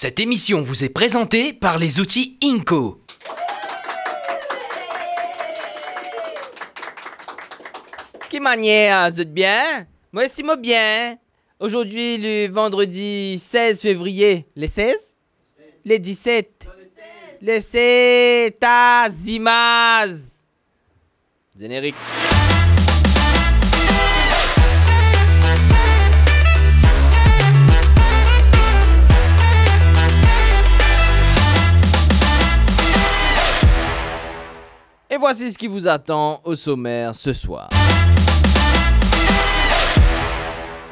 Cette émission vous est présentée par les outils Inco. Quelle manière, vous êtes bien? Moi, c'est moi bien. Aujourd'hui, le vendredi 16 février. Les 16? Les 17? Les 7 Azimaz. Générique. Et voici ce qui vous attend au sommaire ce soir.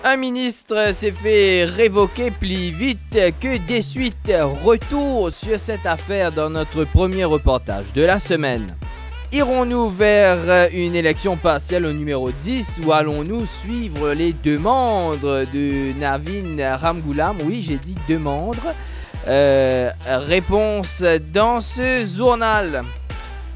Un ministre s'est fait révoquer plus vite que des suites. Retour sur cette affaire dans notre premier reportage de la semaine. Irons-nous vers une élection partielle au numéro 10 ou allons-nous suivre les demandes de Navin Ramgoolam? Oui, j'ai dit demande. Réponse dans ce journal.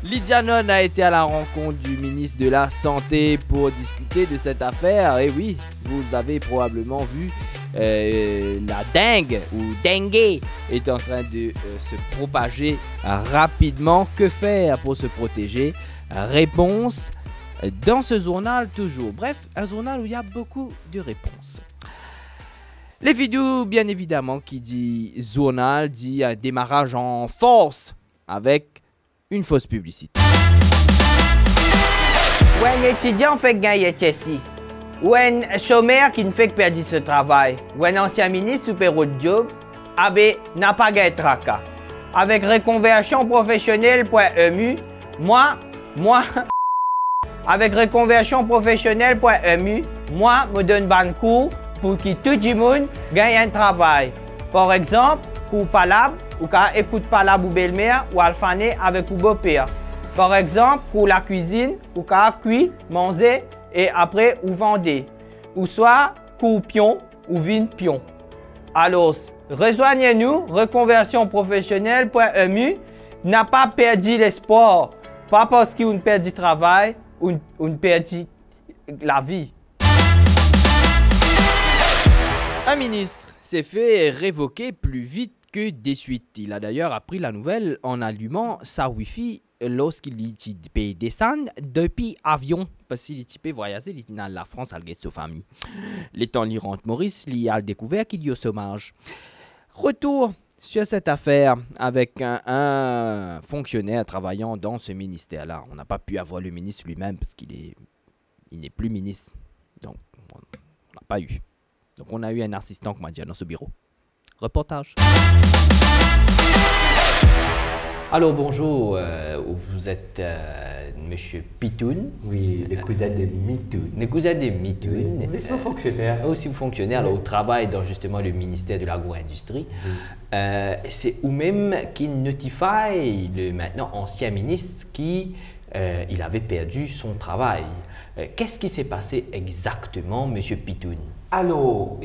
Lydia Nunn a été à la rencontre du ministre de la Santé pour discuter de cette affaire. Et oui, vous avez probablement vu la dengue ou dengue est en train de se propager rapidement. Que faire pour se protéger? Réponse dans ce journal toujours. Bref, un journal où il y a beaucoup de réponses. Les vidéos, bien évidemment, qui dit journal, dit un démarrage en force avec une fausse publicité. Ou un étudiant fait gagner ici. Ou un chômeur qui ne fait que perdre ce travail. Ou un ancien ministre super haut de job, n'a pas gagné tracas. Avec reconversion professionnelle.emu, moi, avec reconversion professionnelle.emu, moi, me donne ban cours pour que tout le monde gagne un travail. Par exemple, pour Palab, ou qu'à écoute Palab ou belle-mère, ou alphané avec ou beau-père. Par exemple, pour la cuisine, ou qu'à cuire, manger et après ou vendre. Ou soit pour pion ou vin pion. Alors, rejoignez-nous, reconversionprofessionnelle.emu n'a pas perdu l'espoir. Pas parce qu'on perd du travail, on perd la vie. Un ministre s'est fait révoquer plus vite que des suites. Il a d'ailleurs appris la nouvelle en allumant sa Wi-Fi lorsqu'il y descend depuis avion. Parce qu'il est typé voyager, il est dans la France avec sa famille. L'étant l'Irante Maurice, il a découvert qu'il y a au chômage. Retour sur cette affaire avec un fonctionnaire travaillant dans ce ministère-là. On n'a pas pu avoir le ministre lui-même parce qu'il n'est plus ministre. Donc, on n'a pas eu. Donc, on a eu un assistant, comment dire, dans ce bureau. Reportage. Alors bonjour, vous êtes Monsieur Pitoun. Oui, le cousin de Mitoun. Le cousin de Mitoun. Oui, aussi fonctionnaire. Aussi fonctionnaire, alors, au travail dans justement le ministère de l'agro-industrie. C'est vous-même qui notifie le maintenant ancien ministre qui il avait perdu son travail. Qu'est-ce qui s'est passé exactement, Monsieur Pitoun? Alors,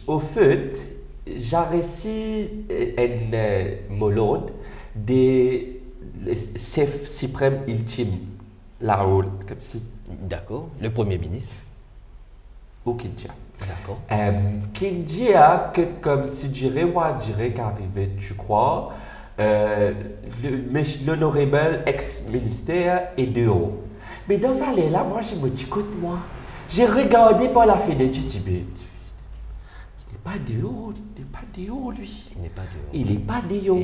au fait, j'ai reçu un molode des chefs suprêmes ultimes, la rôle, comme si. D'accord, le Premier ministre. Au Kindia. D'accord. Kindia, comme si dirait qu'arrivait, tu crois, l'honorable ex-ministère est dehors. Mais dans ça, là, moi, je me dis, écoute-moi, j'ai regardé par la fenêtre du Tibet. Il n'est pas dehors, lui. Il n'est pas dehors. Il n'est pas dehors.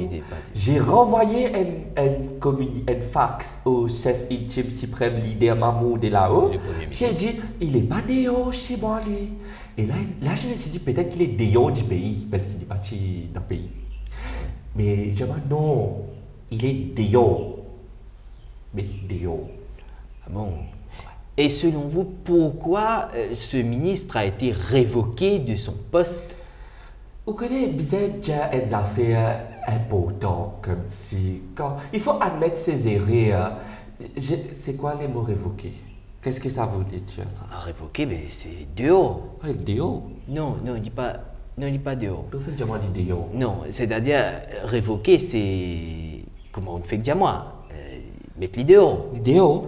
J'ai renvoyé un fax au chef intime suprême leader Mahmoud de là-haut. J'ai dit, il n'est pas dehors chez moi, lui. Et là, je me suis dit, peut-être qu'il est dehors du pays, parce qu'il est parti dans le pays. Mais je me dis, non, il est dehors. Mais dehors. Ah bon? Et selon vous, pourquoi ce ministre a été révoqué de son poste? Vous connaissez bien des affaires importantes comme si... Il faut admettre ses erreurs. C'est quoi les mots révoqués? Qu'est-ce que ça veut dire ça? Révoqué, mais c'est dehors. Dehors? Non, il dit pas dehors. Vous faites dire dehors? Non, c'est-à-dire révoqué, c'est... Comment on fait dire moi? Mettre les dehors. Dehors?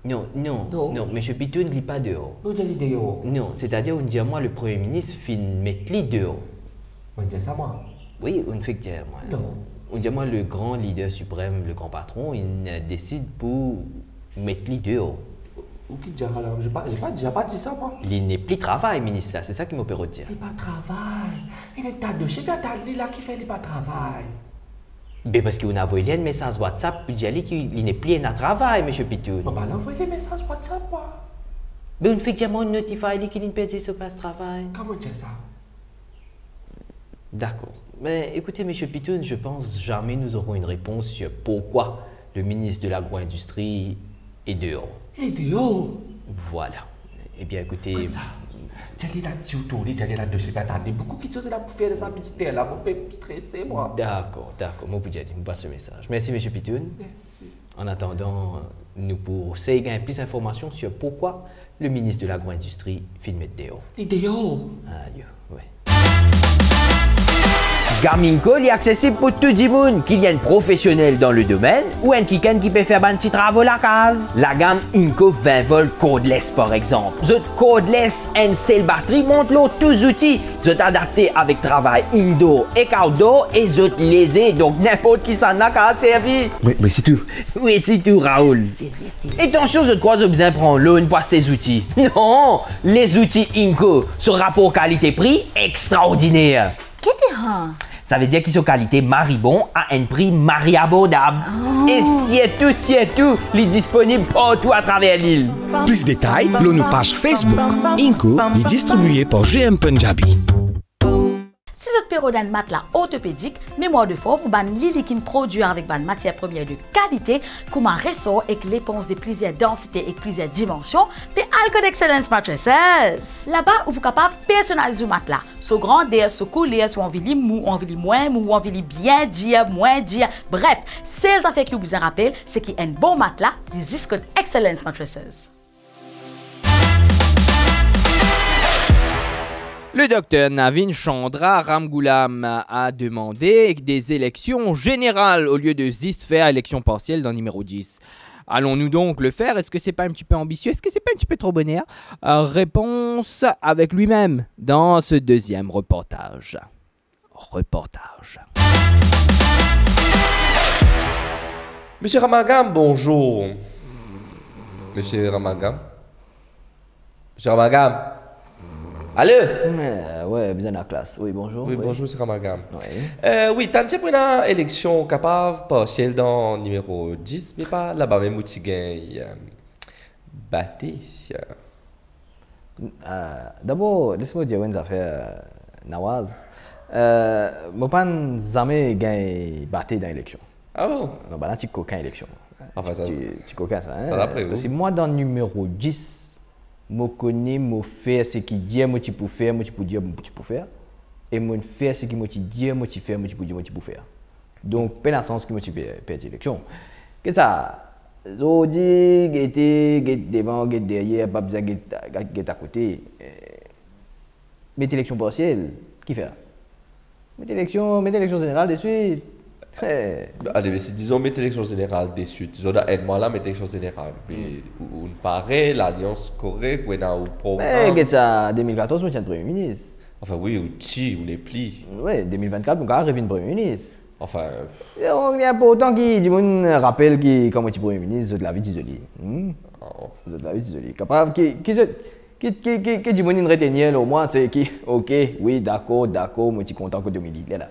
Non, M. Pitoun ne lit pas dehors. Vous dites dehors? Non, c'est-à-dire, on dit à moi, le Premier ministre, fin mettre les dehors. On dit ça, moi. Oui, on fait que dire, moi. Non. On dit, moi, le grand leader suprême, le grand patron, il décide pour mettre les dehors. Ou qui dit alors? J'ai pas dit ça, moi. Il n'est plus travail, ministre, c'est ça qui m'opère dire. C'est pas travail. Il est tas de chez bien t'as là qui fait les pas travail. Ben parce qu'on a envoyé un message WhatsApp pour dire qu'il n'est plus à travail, M. Pitoun. On va l'envoyer les messages WhatsApp, moi. Ben on fait que moi, on notifie qu'il n'est pas dit ce passe travail. Comment tu sais ça? D'accord. Mais écoutez, M. Pitoun, je pense jamais nous aurons une réponse sur pourquoi le ministre de l'Agro-Industrie est dehors. Il est dehors. Voilà. Eh bien, écoutez... Comme ça. J'allais là surtout, j'allais là de chez bien t'as beaucoup qui sont là pour faire des habitudes là, pour me stresser, moi. D'accord, moi, vous dire, je vous passe ce message. Merci, M. Pitoun. Merci. En attendant, nous pourrons gagner plus d'informations sur pourquoi le ministre de l'Agro-Industrie filme dehors. Il est dehors. Adieu, ouais. Garminco est accessible pour tout le monde, qu'il y ait un professionnel dans le domaine ou un quelqu'un qui peut faire un petit travaux à la case. La gamme Inco 20 volts cordless par exemple. Zot cordless and cell batterie montre l'eau tous les outils. Zot adapté avec travail indoor et outdoor et zot lésé, donc n'importe qui s'en a qu'à servir. Oui, c'est tout. Oui, c'est tout, Raoul. Et attention, je crois que vous besoin prendre l'eau pour ces outils. Non, les outils Inco sur rapport qualité-prix extraordinaire. Qu'est-ce que Ça veut dire qu'ils sont qualité maribon à un prix mari abordable. Et c'est tout, il est disponible partout à travers l'île. Plus de détails, sur nos page Facebook. Inco est distribué par GM Punjabi. Si votre perro d'un matelas orthopédique, mémoire de forme ou ban lilikin produit avec ban matière première de qualité, comme un ressort avec l'éponge de plusieurs densités et plusieurs dimensions, des Alcon Excellence Mattresses. Là-bas, vous êtes capable de personnaliser le matelas. Soit grandeur, soit couleur, soit envie mou, envie moins mou, envie bien dire, moins dire. Bref, ces affaires que vous vous rappelez, c'est qu'il y a un bon matelas, des Alcon Excellence Mattresses. Le docteur Navin Chandra Ramgoolam a demandé des élections générales au lieu de 10 faire élection partielle dans le numéro 10. Allons-nous donc le faire? Est-ce que c'est pas un petit peu ambitieux? Est-ce que c'est pas un petit peu trop bonheur? Réponse avec lui-même dans ce deuxième reportage. Monsieur Ramagam, bonjour. Monsieur Ramagam. Monsieur Ramagam. Allô? Ouais, bien la classe. Oui, bonjour. Oui, bonjour, monsieur Ramagam. Ouais. Oui, t'as pour une élection capable, partielle dans numéro 10, mais pas là-bas, même où tu gagnes. Batté. D'abord, laisse-moi dire une affaire, Nawaz. Je n'ai pas jamais gagné batté dans l'élection. Ah bon? Non, bah là, tu coquin élection. Enfin, ça. Tu coquin ça. Ça l'après, oui. Parce que moi, dans le numéro 10, je connais, je fais ce qu'il dit, moi tu peux faire, moi tu peux dire, moi tu peux faire. Et moi fais ce qu'il me dit, moi tu fais, moi tu peux dire, moi tu peux faire. Donc, pas dans le sens que moi tu peux perdre l'élection. Qu'est-ce que ça? Je dis, guette devant, guette derrière, pas besoin guette à côté. Mais élection partielle, qui fait? Mais élection générale de suite. Allez, mais si disons, mettez l'élection générale de suite. Disons, aide-moi là, mettez l'élection générale. Mais on paraît, l'alliance correcte, ou on programme. Mais ça, 2014, je tiens le Premier ministre. Enfin, oui, ou les plis. Oui, 2024, on va arriver le Premier ministre. Enfin. Il n'y a pas autant qui du monde rappelle qui, comme tu Premier ministre, de la vie isolée. De la vie isolée. Capable, qui du monde retenir au moins, c'est qui, ok, oui, d'accord, moi je suis content que 2010 là.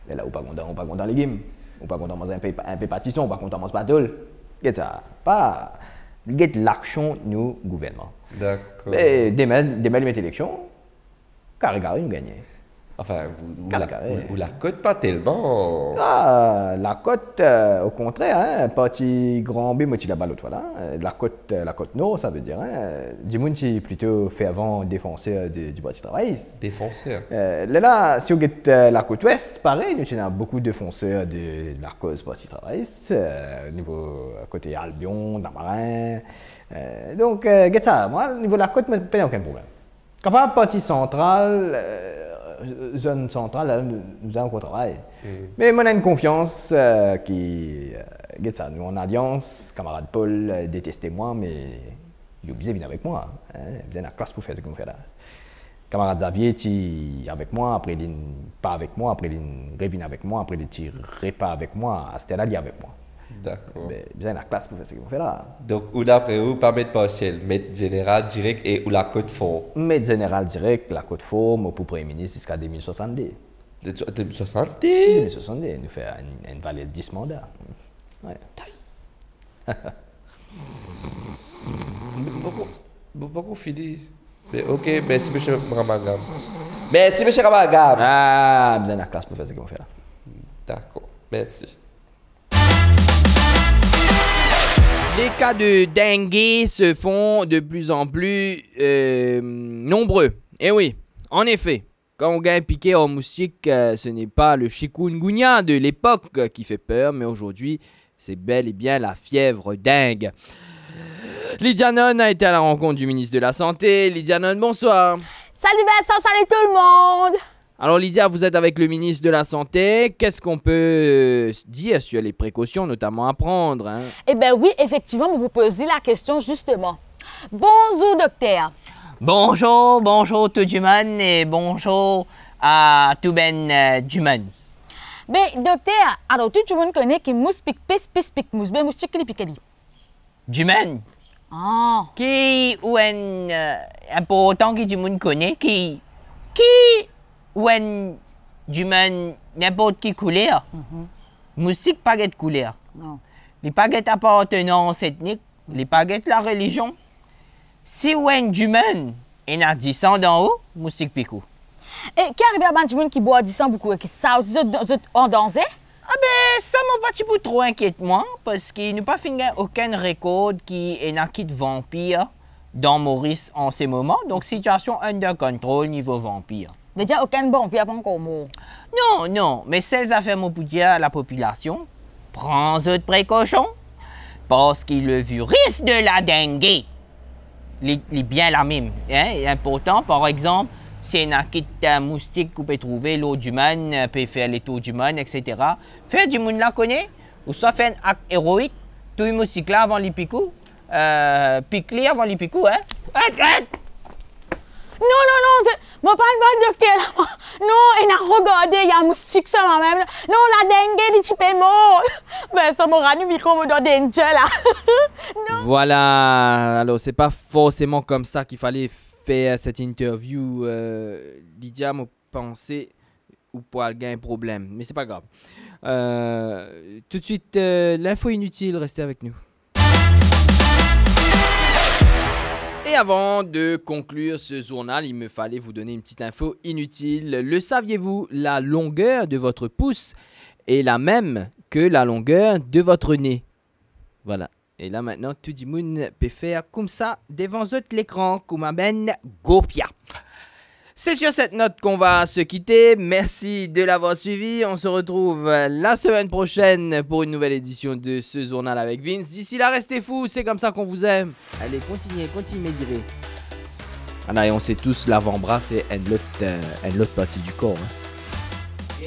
Là, on pas content les games, on pas content manger un peu pâtisson, on pas content manger patol. Qu'est-ce ça? Pas l'action nous gouvernement. D'accord. Et demain l'élection, carré nous gagner. Enfin, vous la cote pas tellement. Ah, la cote, au contraire, hein, parti grand B, moi tu la balle l'autre là. La cote nord, ça veut dire, hein, du monde qui plutôt fervent défenseur du Parti travailliste. Défenseur. Là, si on get la côte ouest, pareil, nous avons beaucoup de défenseurs de la cause Parti travailliste, au niveau côté Albion, Namarin. Donc, get ça, moi, au niveau de la côte, il n'y a aucun problème. Capable parti central. Zone centrale, là, nous avons un travail. Mais moi, on a une confiance qui. Nous en alliance, camarade Paul, détestez moi, mais il est obligé de venir avec moi. Hein. Il a la classe pour faire ce qu'on fait là. camarade Xavier, tu avec moi, après il pas avec moi, après il revient avec moi, après il tire pas avec moi, c'était là, il avec moi. D'accord. Mais bien la classe pour faire ce qu'on fait là. Donc, ou d'après vous, pas mettre partiel, mettre général direct et ou la côte fort. Mettre général direct, la côte forme pour Premier ministre jusqu'à 2070. 2060. 2070, nous fait une valeur de 10 mandats. Ouais. Beaucoup fini. Mais ok, merci monsieur Ramagam. Merci monsieur Ramagam. Ah, bien la classe pour faire ce qu'on fait là. D'accord, merci. Les cas de dengue se font de plus en plus nombreux. Et oui, en effet, quand on gagne piqué en moustique, ce n'est pas le chikungunya de l'époque qui fait peur, mais aujourd'hui, c'est bel et bien la fièvre dengue. Lydia Non a été à la rencontre du ministre de la Santé. Lydia Non, bonsoir. Salut Vincent, salut tout le monde. Alors Lydia, vous êtes avec le ministre de la Santé. Qu'est-ce qu'on peut dire sur les précautions notamment à prendre, hein? Eh bien oui, effectivement, vous posez la question justement. Bonjour docteur. Bonjour, bonjour tout le monde et bonjour à tout du monde. Ben docteur, alors tout le monde connaît que mousse pique pique mousse, ben mousse qui pique li. Du monde. Ah. Qui ou important que tout le monde connaît, qui ou du monde n'importe qui couleur. Moustique pas de couleur. Non. Les pas d'appartenance ethnique, les pas de la religion. Si ou du monde est à 10 ans d'en haut, moustique picou. Et qui arrive à du monde qui boit 10 ans beaucoup et qui ça en danger? Ah ben, ça m'a pas petit peu trop inquiète moi, parce qu'il n'a pas fini aucun record qui est un kit vampire dans Maurice en ce moment. Donc, situation under control niveau vampire. Veut dire aucun bon, puis pas encore mot. Non, mais celles affaires mon pour dire à la population, prends autres précautions, parce que le virus de la dengue, il est bien la même. Hein? C'est important, par exemple, c'est un kit moustique qu'on peut trouver, l'eau du monde, peut faire les tours du monde, etc. Faire du monde la connaît, ou soit faire un acte héroïque, tout les moustiques là avant les picous, pique-les avant les picous, hein? Non, moi pas un docteur là. Non, il a regardé, il y a un moustique sur moi-même. Non, la dengue, il est mort. Ben, ça m'aura mis micro dans danger là. Non. Voilà, alors c'est pas forcément comme ça qu'il fallait faire cette interview. Lydia m'a pensé ou pas gagner un problème, mais c'est pas grave. Tout de suite, l'info inutile, restez avec nous. Et avant de conclure ce journal, il me fallait vous donner une petite info inutile. Le saviez-vous, la longueur de votre pouce est la même que la longueur de votre nez. Voilà. Et là maintenant, tout le monde peut faire comme ça devant l'écran, comme un ben Gopia. C'est sur cette note qu'on va se quitter. Merci de l'avoir suivi. On se retrouve la semaine prochaine pour une nouvelle édition de ce journal avec Vince. D'ici là, restez fous, c'est comme ça qu'on vous aime. Allez, continuez, médirer. Ah là, et on sait tous, l'avant-bras, c'est une autre partie du corps. Hein.